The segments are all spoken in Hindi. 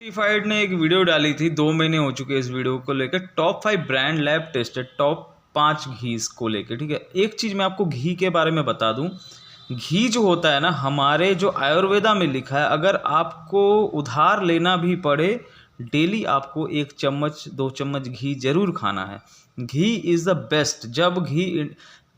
सर्टिफाइड ने एक वीडियो डाली थी, 2 महीने हो चुके इस वीडियो को लेकर। Top 5 brand lab tested top 5 घी को लेकर। ठीक है, एक चीज़ मैं आपको घी के बारे में बता दूं। घी जो होता है ना, हमारे जो आयुर्वेदा में लिखा है, अगर आपको उधार लेना भी पड़े, डेली आपको 1 चम्मच 2 चम्मच घी जरूर खाना है। घी इज़ द बेस्ट। जब घी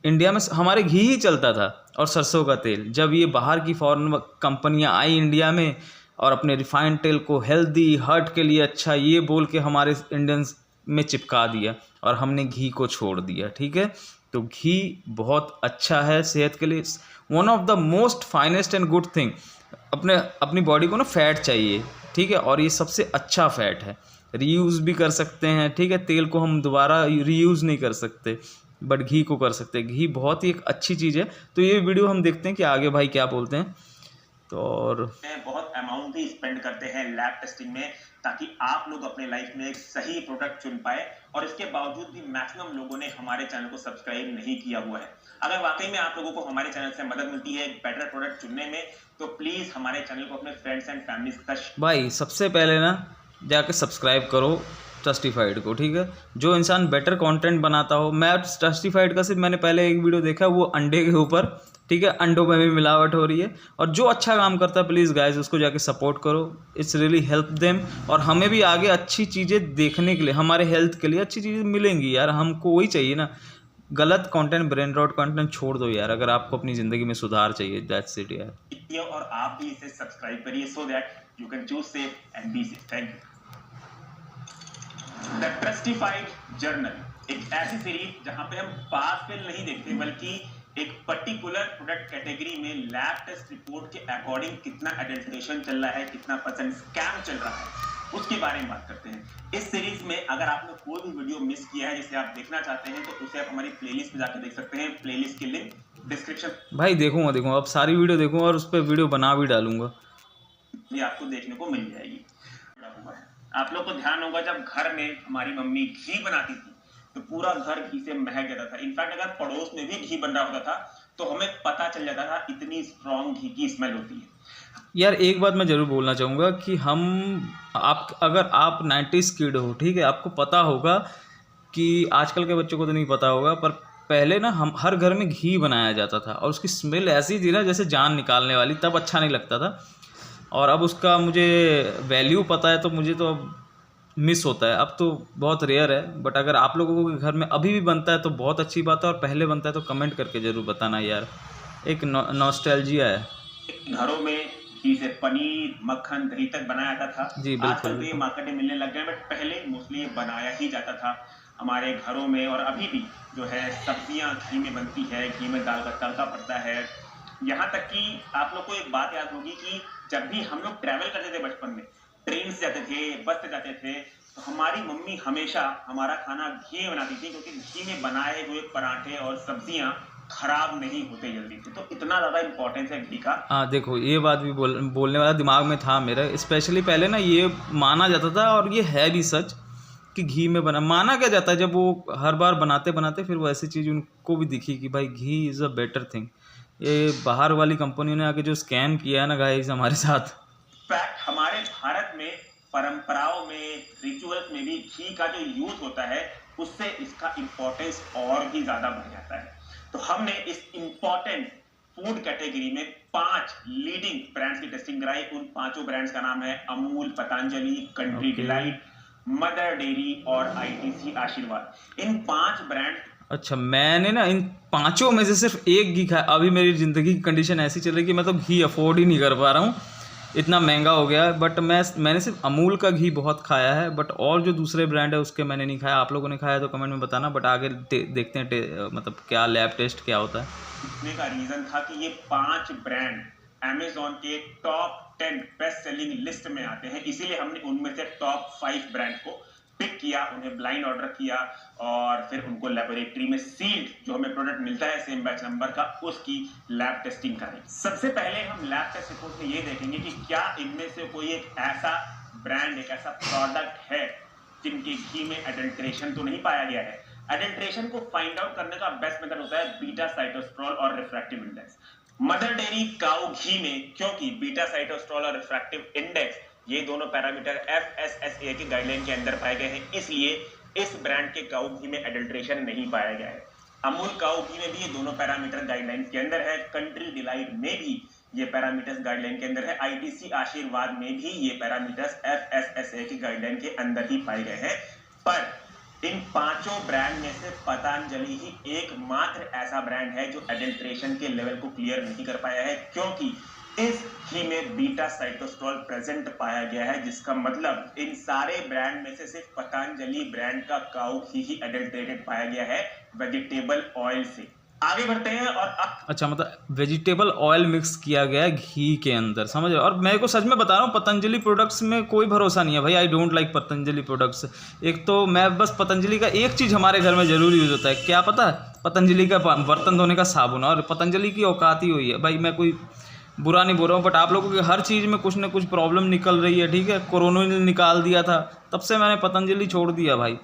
इंडिया में हमारे घी ही चलता था और सरसों का तेल, जब ये बाहर की फॉरेन कंपनियां आई इंडिया में और अपने रिफाइंड तेल को हेल्दी हार्ट के लिए अच्छा ये बोल के हमारे इंडियंस में चिपका दिया और हमने घी को छोड़ दिया। ठीक है, तो घी बहुत अच्छा है सेहत के लिए। One of the most finest and good thing. अपनी बॉडी को ना फैट चाहिए, ठीक है, और ये सबसे अच्छा फैट है। रीयूज़ भी कर सकते हैं, ठीक है, तेल को हम दोबारा रीयूज़ नहीं कर सकते बट घी को कर सकते हैं। घी बहुत ही एक अच्छी चीज़ है। तो ये वीडियो हम देखते हैं कि आगे भाई क्या बोलते हैं। तो और बहुत अमाउंट भी स्पेंड करते हैं लैब टेस्टिंग में, ताकि आप लोग अपने लाइफ में एक सही प्रोडक्ट चुन पाए। और इसके बावजूद भी मैक्सिमम लोगों ने हमारे चैनल को सब्सक्राइब नहीं किया हुआ है। अगर वाकई में आप लोगों को हमारे चैनल से मदद मिलती है एक बेटर प्रोडक्ट चुनने में, तो प्लीज हमारे चैनल को अपने फ्रेंड्स एंड फैमिली तक भाई सबसे पहले ना जाके सब्सक्राइब करो ट्रस्टिफाइड को। ठीक है, जो इंसान बेटर कंटेंट बनाता हो। मैं ट्रस्टिफाइड का सिर्फ मैंने पहले एक वीडियो देखा, वो अंडे के ऊपर, ठीक है, अंडों में भी मिलावट हो रही है। और जो अच्छा काम करता है प्लीज़ गाइस उसको जाके सपोर्ट करो। It's really help them. और हमें भी आगे अच्छी चीज़ें देखने के लिए, हमारे हेल्थ के लिए अच्छी चीज़ें मिलेंगी यार। हमको वही चाहिए ना, गलत कंटेंट, ब्रेन रॉट कंटेंट छोड़ दो यार, अगर आपको अपनी ज़िंदगी में सुधार चाहिए। दैट्स इट यार। और आप भी इसे सब्सक्राइब करिए so that you can choose safe and be safe. Thank you. The ट्रस्टिफाइड journal एक ऐसी सीरीज जहां पे हम पास फेल नहीं देखते, बल्कि एक पर्टिकुलर प्रोडक्ट कैटेगरी में लैब टेस्ट रिपोर्ट के अकॉर्डिंग कितना एडल्ट्रेशन चल रहा है, कितना % स्कैम चल रहा है, उसके बारे में बात करते हैं। इस सीरीज में अगर आपने कोई भी वीडियो मिस किया है जिसे आप देखना चाहते हैं, तो उसे आप हमारी प्लेलिस्ट में जाकर देख सकते हैं। प्लेलिस्ट की लिंक डिस्क्रिप्शन। भाई देखूंगा अब सारी वीडियो देखूंगा और उस पर वीडियो बना भी डालूंगा। ये आपको देखने को मिल जाएगी। आप लोग को ध्यान होगा, जब घर में हमारी मम्मी घी बनाती थी तो पूरा घर घी से महक जाता था। इनफैक्ट अगर पड़ोस में भी घी बन रहा होता था तो हमें पता चल जाता था, इतनी स्ट्रॉन्ग घी की स्मेल होती है। यार एक बात मैं ज़रूर बोलना चाहूँगा कि अगर आप 90s किड हो, ठीक है, आपको पता होगा कि आजकल के बच्चों को तो नहीं पता होगा, पर पहले ना हम हर घर में घी बनाया जाता था और उसकी स्मेल ऐसी थी ना जैसे जान निकालने वाली। तब अच्छा नहीं लगता था और अब उसका मुझे वैल्यू पता है, तो मुझे तो अब मिस होता है। अब तो बहुत रेयर है, बट अगर आप लोगों के घर में अभी भी बनता है तो बहुत अच्छी बात है, और पहले बनता है तो कमेंट करके ज़रूर बताना यार। एक नॉस्टैल्जिया है। घरों में घी से पनीर, मक्खन, दही तक बनाया जाता था। जी बिल्कुल। आजकल तो ये मार्केट में मिलने लग गए, बट पहले मोस्टली ये बनाया ही जाता था हमारे घरों में। और अभी भी जो है सब्जियां घी में बनती है, घी में दाल का तड़का पड़ता है। यहाँ तक कि आप लोग को एक बात याद होगी कि जब भी हम लोग ट्रैवल करते थे बचपन में, ट्रेन से जाते थे, बस से जाते थे, तो हमारी मम्मी हमेशा हमारा खाना घी में बनाती थी, क्योंकि घी में बनाए हुए पराठे और सब्जियां खराब नहीं होते जल्दी से। तो इतना ज्यादा इंपॉर्टेंस है घी का। हाँ देखो, ये बात भी बोलने वाला दिमाग में था मेरे। स्पेशली पहले ना ये माना जाता था, और ये है भी सच, कि घी में बना माना क्या जाता है। जब वो हर बार बनाते बनाते फिर वो ऐसी चीज़ उनको भी दिखी कि भाई घी इज़ अ बेटर थिंग। ये बाहर वाली कंपनियों ने आके जो स्कैम किया है ना गाइस हमारे साथ। फैक्ट, हमारे भारत में परंपराओं में, रिचुअल्स में भी घी का जो यूज होता है, उससे इसका इंपॉर्टेंस और भी ज्यादा बढ़ जाता है। तो हमने इस इंपॉर्टेंट फूड कैटेगरी में 5 लीडिंग ब्रांड्स की टेस्टिंग कराई। उन 5 ब्रांड्स का नाम है Amul, Patanjali, country delight, mother dairy और आईटीसी आशीर्वाद। इन 5 ब्रांड। अच्छा, मैंने ना इन 5 में से सिर्फ एक घी खाया। अभी मेरी ज़िंदगी की कंडीशन ऐसी चल रही है कि मैं तो घी अफोर्ड ही नहीं कर पा रहा हूँ, इतना महंगा हो गया है। बट मैंने सिर्फ अमूल का घी बहुत खाया है, बट और जो दूसरे ब्रांड है उसके मैंने नहीं खाया। आप लोगों ने खाया तो कमेंट में बताना। बट आगे देखते हैं मतलब क्या लैब टेस्ट क्या होता है। इसने का रीज़न था कि ये 5 ब्रांड अमेज़न के टॉप 10 बेस्ट सेलिंग लिस्ट में आते हैं, इसीलिए हमने उनमें से टॉप 5 ब्रांड को पिक किया, उन्हें ब्लाइंड ऑर्डर किया और फिर उनको लेबोरेटरी में सील्ड जो हमें प्रोडक्ट मिलता है सेम बैच नंबर का, उसकी लैब टेस्टिंग करें। सबसे पहले हम लैब टेस्ट रिपोर्ट में ये देखेंगे कि क्या इनमें से कोई एक ऐसा ब्रांड, एक ऐसा प्रोडक्ट है जिनके घी में एडल्ट्रेशन तो नहीं पाया गया है। एडल्ट्रेशन को फाइंड आउट करने का बेस्ट मेथड होता है बीटा साइटोस्ट्रोल और रिफ्रैक्टिव इंडेक्स। मदर डेयरी काऊ घी में क्योंकि बीटा साइटोस्ट्रोल और रिफ्रैक्टिव इंडेक्स ये दोनों पैरामीटर FSSAI की गाइडलाइन के अंदर पाए गए हैं, इसलिए इस ब्रांड के काऊ घी में एडल्ट्रेशन नहीं पाया गया है। अमूल काऊ घी में भी ये दोनों पैरामीटर गाइडलाइन के अंदर है। कंट्री डिलाइट में भी ये पैरामीटर्स गाइडलाइन के अंदर है। ITC आशीर्वाद में भी ये पैरामीटर्स FSSAI की गाइडलाइन के अंदर ही पाए गए हैं। पर इन पांचों ब्रांड में से पतंजलि ही एकमात्र ऐसा ब्रांड है जो एडल्ट्रेशन के लेवल को क्लियर नहीं कर पाया है, क्योंकि इस घी में बीटा साइटोस्ट्रोल प्रेजेंट पाया गया है, जिसका मतलब इन सारे ब्रांड में से सिर्फ पतंजलि ब्रांड का काऊ घी ही एडल्ट्रेटेड पाया गया है वेजिटेबल ऑयल से। आगे बढ़ते हैं और अच्छा, मतलब वेजिटेबल ऑयल मिक्स किया गया है घी के अंदर, समझ रहे हो। और मैं को सच में बता रहा हूँ, पतंजलि प्रोडक्ट्स में कोई भरोसा नहीं है भाई। I don't like Patanjali products. एक तो मैं बस पतंजलि का एक चीज़ हमारे घर में ज़रूर यूज़ होता है, क्या पता है? पतंजलि का बर्तन धोने का साबुन। और पतंजलि की औकात ही हुई है भाई। मैं कोई बुरा नहीं बोल रहा हूँ, बट आप लोगों की हर चीज़ में कुछ ना कुछ प्रॉब्लम निकल रही है, ठीक है। कोरोना ने निकाल दिया था, तब से मैंने पतंजलि छोड़ दिया भाई।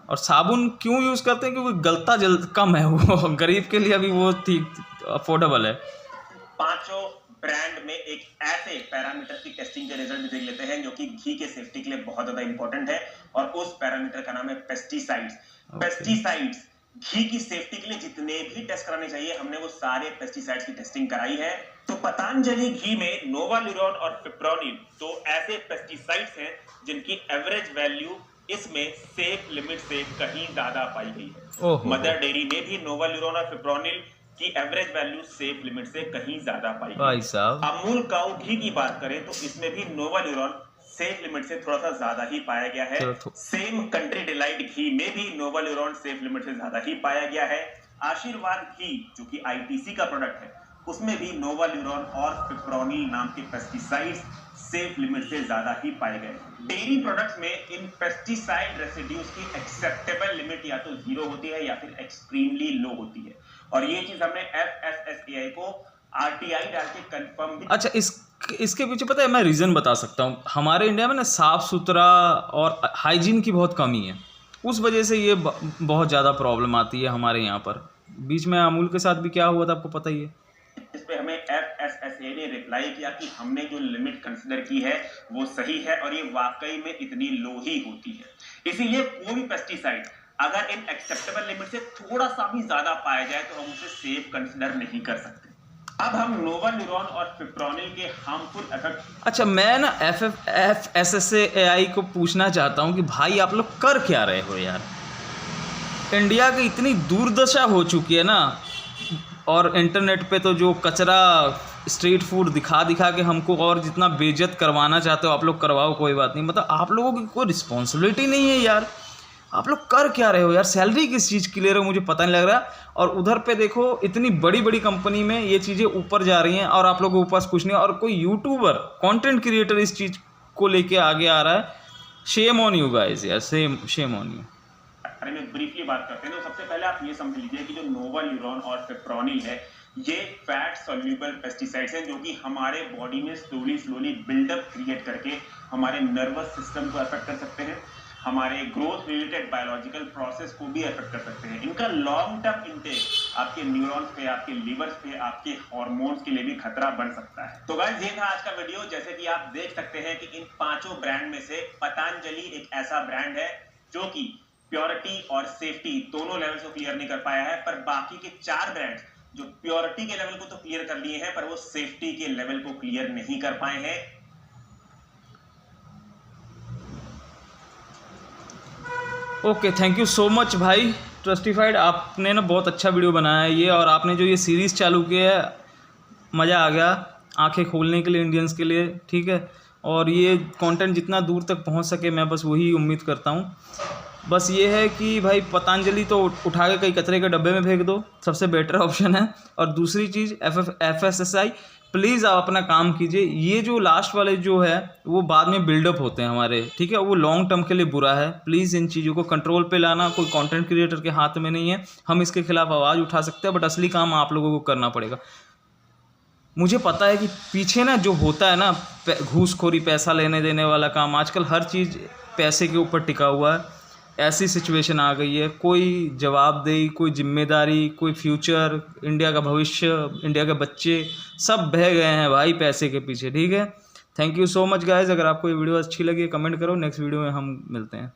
और साबुन क्यों यूज़ करते हैं? क्योंकि गलता कम है वो, गरीब के लिए अभी वो ठीक अफोर्डेबल है। पांचों ब्रांड में एक ऐसे पैरामीटर की टेस्टिंग के रिजल्ट देख लेते हैं जो कि घी के सेफ्टी के लिए बहुत ज्यादा इंपॉर्टेंट है, और उस पैरामीटर का नाम है पेस्टिसाइड्स। पेस्टिसाइड्स घी की सेफ्टी के लिए जितने भी टेस्ट कराने चाहिए, हमने वो सारे पेस्टिसाइड्स की टेस्टिंग कराई है। तो पतंजलि घी में नोवाल्यूरोन और फिप्रोनिल दो ऐसे पेस्टिसाइड्स हैं जिनकी एवरेज वैल्यू इसमें सेफ लिमिट से कहीं ज्यादा पाई गई है। मदर डेयरी में भी नोवाल्यूरोन और फिप्रोनिल की एवरेज वैल्यू सेफ लिमिट से कहीं ज्यादा पाई गई। भाई साहब, अमूल काऊ घी की बात करें तो इसमें भी नोवाल्यूरोन सेफ लिमिट से थोड़ा सा ज्यादा ही पाया गया है। सेम कंट्री डिलाइट घी में भी नोवाल्यूरोन सेफ लिमिट से ज्यादा ही पाया गया है। आशीर्वाद घी जो कि ITC का प्रोडक्ट है, उसमें भी नोवाल्यूरोन और फिप्रोनिल नाम के पेस्टिसाइड्स सेफ लिमिट से ज्यादा ही पाए गए। डेयरी प्रोडक्ट्स में इन पेस्टिसाइड रेसिड्यूज की एक्सेप्टेबल लिमिट या तो 0 होती है या फिर एक्सट्रीमली लो होती है, और ये चीज हमने FSSAI को RTI डाल के कंफर्म भी। अच्छा, इसके पीछे पता है, मैं रीज़न बता सकता हूँ। हमारे इंडिया में ना साफ़ सुथरा और हाइजीन की बहुत कमी है, उस वजह से ये बहुत ज़्यादा प्रॉब्लम आती है हमारे यहाँ पर। बीच में अमूल के साथ भी क्या हुआ था आपको पता ही है। इस पे हमें FSSAI ने रिप्लाई किया कि हमने जो लिमिट कंसिडर की है वो सही है, और ये वाकई में इतनी लो ही होती है। इसीलिए कोई भी पेस्टिसाइड अगर इन एक्सेप्टेबल लिमिट से थोड़ा सा भी ज्यादा पाया जाए तो हम उसे सेफ कंसिडर नहीं कर सकते। अब हम नोवाल्यूरोन और फिप्रोनिल के हार्मफुल इफेक्ट। अच्छा, मैं ना FSSAI को पूछना चाहता हूँ कि भाई आप लोग कर क्या रहे हो यार। इंडिया की इतनी दुर्दशा हो चुकी है ना, और इंटरनेट पे तो जो कचरा स्ट्रीट फूड दिखा दिखा के हमको और जितना बेइज्जत करवाना चाहते हो आप लोग, करवाओ, कोई बात नहीं। मतलब आप लोगों की कोई रिस्पॉन्सिबिलिटी नहीं है यार। आप लोग कर क्या रहे हो यार? सैलरी किस चीज़ की ले रहे हो मुझे पता नहीं लग रहा। और उधर पे देखो, इतनी बड़ी बड़ी कंपनी में ये चीज़ें ऊपर जा रही हैं और आप लोगों के पास कुछ नहीं है। और कोई यूट्यूबर, कंटेंट क्रिएटर इस चीज़ को लेके आगे आ रहा है। शेम ऑन यू गाइस यार, शेम ऑन यू। बारे में ब्रीफली बात करते हैं तो सबसे पहले आप ये समझ लीजिए कि जो नोवाल्यूरोन और फिप्रोनिल है, ये फैट सॉल्यूबल पेस्टिसाइड्स हैं जो कि हमारे बॉडी में स्लोली बिल्डअप क्रिएट करके हमारे नर्वस सिस्टम को अफेक्ट कर सकते हैं, हमारे ग्रोथ रिलेटेड बायोलॉजिकल प्रोसेस को भी अफेक्ट कर सकते हैं। इनका लॉन्ग टर्म इंटेक आपके न्यूरॉन्स पे, आपके लीवर्स पे, आपके हार्मोन्स के लिए भी खतरा बन सकता है। तो गाइस, ये था आज का वीडियो। जैसे कि आप देख सकते हैं कि इन पांचों ब्रांड में से पतंजलि एक ऐसा ब्रांड है जो कि प्योरिटी और सेफ्टी दोनों लेवल्स को क्लियर नहीं कर पाया है, पर बाकी के 4 ब्रांड्स जो प्योरिटी के लेवल को तो क्लियर कर लिए हैं, पर वो सेफ्टी के लेवल को क्लियर नहीं कर पाए हैं। Okay, thank you so much भाई ट्रस्टिफाइड। आपने ना बहुत अच्छा वीडियो बनाया है ये, और आपने जो ये सीरीज़ चालू किया है, मज़ा आ गया आंखें खोलने के लिए इंडियंस के लिए, ठीक है। और ये कंटेंट जितना दूर तक पहुंच सके मैं बस वही उम्मीद करता हूं। बस ये है कि भाई पतंजलि तो उठा के कई कचरे के डब्बे में फेंक दो, सबसे बेटर ऑप्शन है। और दूसरी चीज़ FSSAI, प्लीज़ आप अपना काम कीजिए। ये जो लास्ट वाले जो है वो बाद में बिल्डअप होते हैं हमारे, ठीक है, वो लॉन्ग टर्म के लिए बुरा है। प्लीज़ इन चीज़ों को कंट्रोल पे लाना कोई कंटेंट क्रिएटर के हाथ में नहीं है। हम इसके खिलाफ आवाज़ उठा सकते हैं, बट असली काम आप लोगों को करना पड़ेगा। मुझे पता है कि पीछे ना जो होता है ना घूसखोरी, पैसा लेने देने वाला काम, आजकल हर चीज़ पैसे के ऊपर टिका हुआ है। ऐसी सिचुएशन आ गई है, कोई जवाबदेही, कोई जिम्मेदारी, कोई फ्यूचर, इंडिया का भविष्य, इंडिया के बच्चे सब बह गए हैं भाई पैसे के पीछे, ठीक है। Thank you so much guys. अगर आपको ये वीडियो अच्छी लगी कमेंट करो, नेक्स्ट वीडियो में हम मिलते हैं।